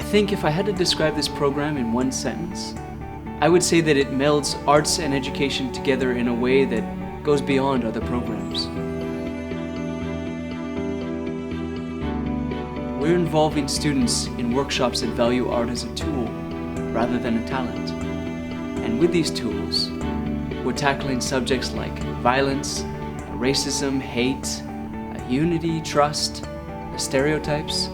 think if I had to describe this program in one sentence, I would say that it melds arts and education together in a way that goes beyond other programs. We're involving students in workshops that value art as a tool rather than a talent. And with these tools, we're tackling subjects like violence, racism, hate, unity, trust, stereotypes.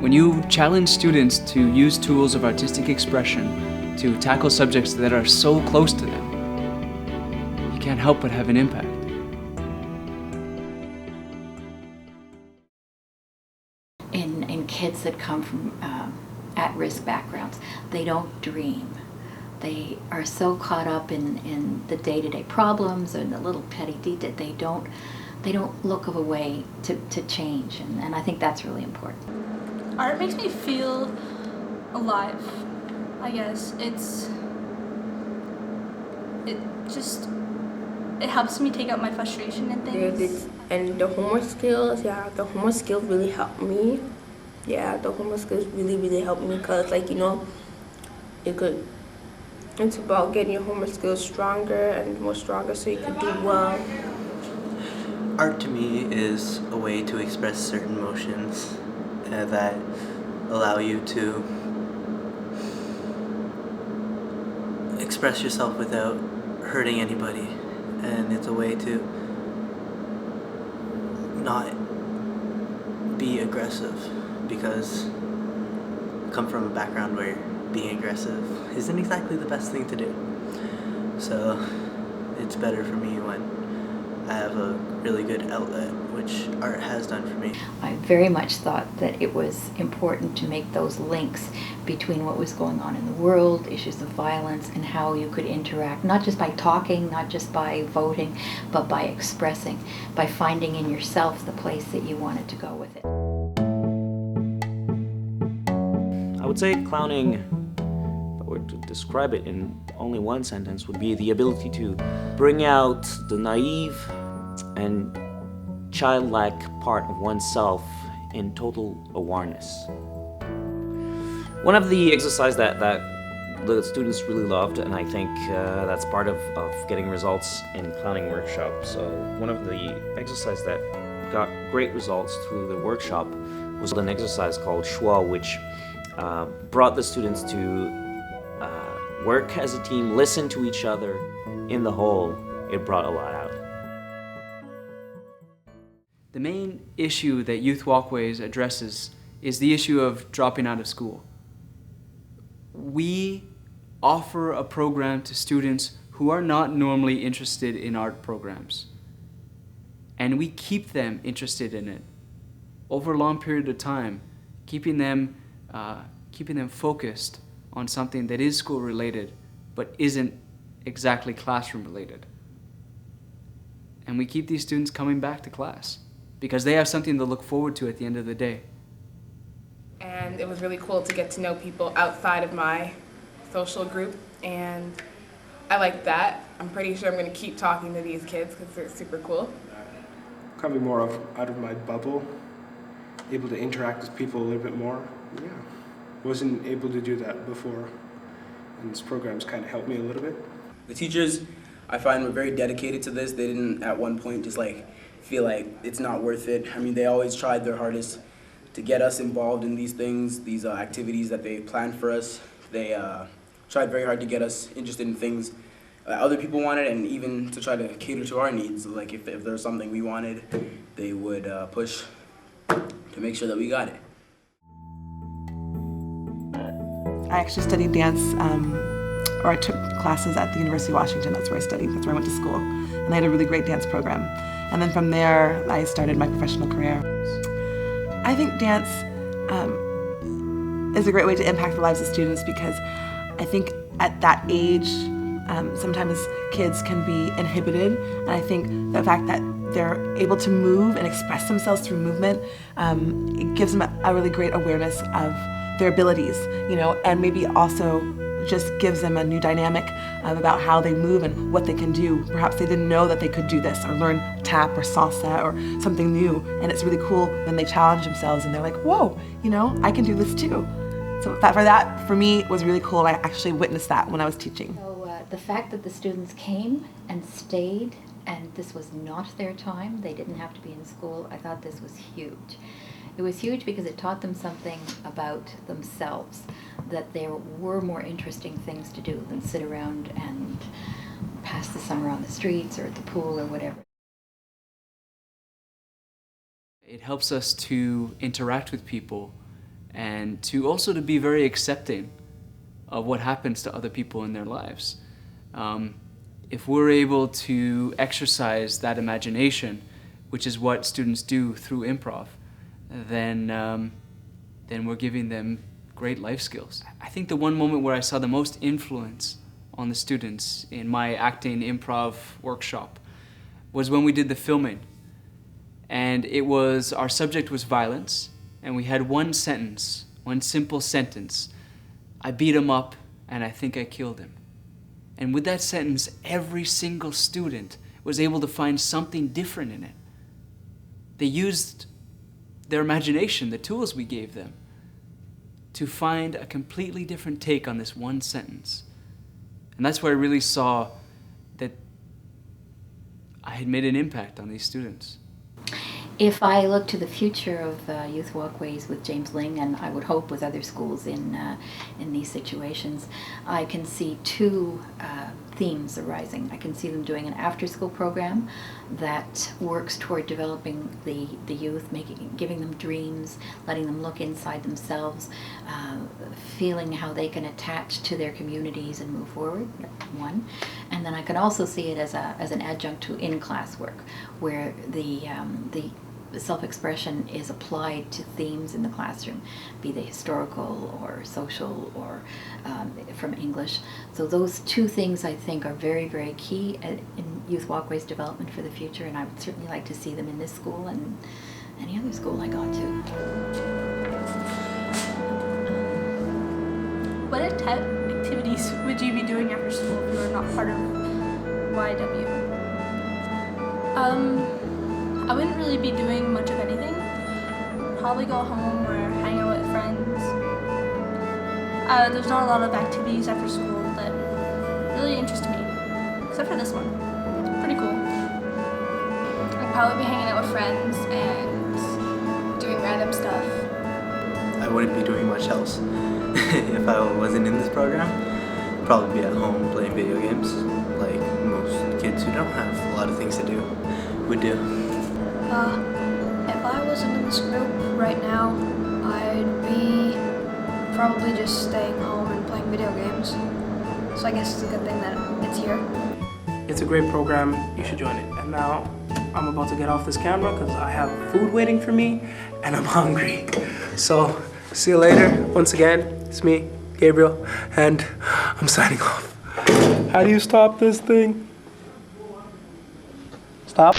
When you challenge students to use tools of artistic expression to tackle subjects that are so close to them, you can't help but have an impact. In kids that come from at-risk backgrounds, they don't dream. They are so caught up in the day-to-day problems and the little petty details. They don't look of a way to change, and I think that's really important. Art makes me feel alive, I guess. It helps me take out my frustration and things. And the homework skills, the homework skills really helped me. Yeah, the homework skills really helped me because, it's about getting your homework skills stronger and more stronger so you can do well. Art to me is a way to express certain emotions that allow you to express yourself without hurting anybody, and it's a way to not be aggressive, because I come from a background where being aggressive isn't exactly the best thing to do. So it's better for me when I have a really good outlet, which art has done for me. I very much thought that it was important to make those links between what was going on in the world, issues of violence, and how you could interact, not just by talking, not just by voting, but by expressing, by finding in yourself the place that you wanted to go with it. I would say clowning, if I were to describe it in only one sentence, would be the ability to bring out the naive and childlike part of oneself in total awareness. One of the exercises that the students really loved, and I think that's part of getting results in clowning workshops. So one of the exercises that got great results through the workshop was an exercise called schwa, which brought the students to work as a team, listen to each other. In the whole, it brought a lot out. The main issue that Youth Walkways addresses is the issue of dropping out of school. We offer a program to students who are not normally interested in art programs, and we keep them interested in it over a long period of time, keeping them focused on something that is school related but isn't exactly classroom related. And we keep these students coming back to class because they have something to look forward to at the end of the day. And it was really cool to get to know people outside of my social group, and I like that. I'm pretty sure I'm going to keep talking to these kids because they're super cool. Coming more out of my bubble, able to interact with people a little bit more. Yeah, wasn't able to do that before, and this program's kind of helped me a little bit. The teachers, I find, were very dedicated to this. They didn't at one point just feel like it's not worth it. I mean, they always tried their hardest to get us involved in these things, these activities that they planned for us. They tried very hard to get us interested in things other people wanted, and even to try to cater to our needs. Like if there was something we wanted, they would push to make sure that we got it. I actually studied dance, or I took classes at the University of Washington. That's where I studied, that's where I went to school. And they had a really great dance program. And then from there, I started my professional career. I think dance is a great way to impact the lives of students because I think at that age, sometimes kids can be inhibited. And I think the fact that they're able to move and express themselves through movement, it gives them a really great awareness of their abilities, and maybe also just gives them a new dynamic about how they move and what they can do. Perhaps they didn't know that they could do this or learn tap or salsa or something new. And it's really cool when they challenge themselves and they're like, whoa, I can do this too. So that, for me, was really cool. I actually witnessed that when I was teaching. So the fact that the students came and stayed, and this was not their time, they didn't have to be in school, I thought this was huge. It was huge because it taught them something about themselves, that there were more interesting things to do than sit around and pass the summer on the streets or at the pool or whatever. It helps us to interact with people and to also to be very accepting of what happens to other people in their lives. If we're able to exercise that imagination, which is what students do through improv, then we're giving them great life skills. I think the one moment where I saw the most influence on the students in my acting improv workshop was when we did the filming. And our subject was violence, and we had one sentence, one simple sentence. I beat him up, and I think I killed him. And with that sentence, every single student was able to find something different in it. They used their imagination, the tools we gave them, to find a completely different take on this one sentence. And that's where I really saw that I had made an impact on these students. If I look to the future of Youth Walkways with James Ling, and I would hope with other schools in these situations, I can see two themes arising. I can see them doing an after-school program that works toward developing the youth, giving them dreams, letting them look inside themselves, feeling how they can attach to their communities and move forward, one. And then I can also see it as an adjunct to in-class work, where the self-expression is applied to themes in the classroom, be they historical or social or from English. So those two things I think are very, very key in Youth Walkways development for the future, and I would certainly like to see them in this school and any other school I got to. What activities would you be doing after school if you were not part of YW? I wouldn't really be doing much of anything. Probably go home or hang out with friends. There's not a lot of activities after school that really interest me, except for this one. It's pretty cool. I'd probably be hanging out with friends and doing random stuff. I wouldn't be doing much else if I wasn't in this program. I'd probably be at home playing video games, like most kids who don't have a lot of things to do would do. If I wasn't in this group right now, I'd be probably just staying home and playing video games. So I guess it's a good thing that it's here. It's a great program, you should join it. And now I'm about to get off this camera because I have food waiting for me and I'm hungry. So see you later. Once again, it's me, Gabriel, and I'm signing off. How do you stop this thing? Stop.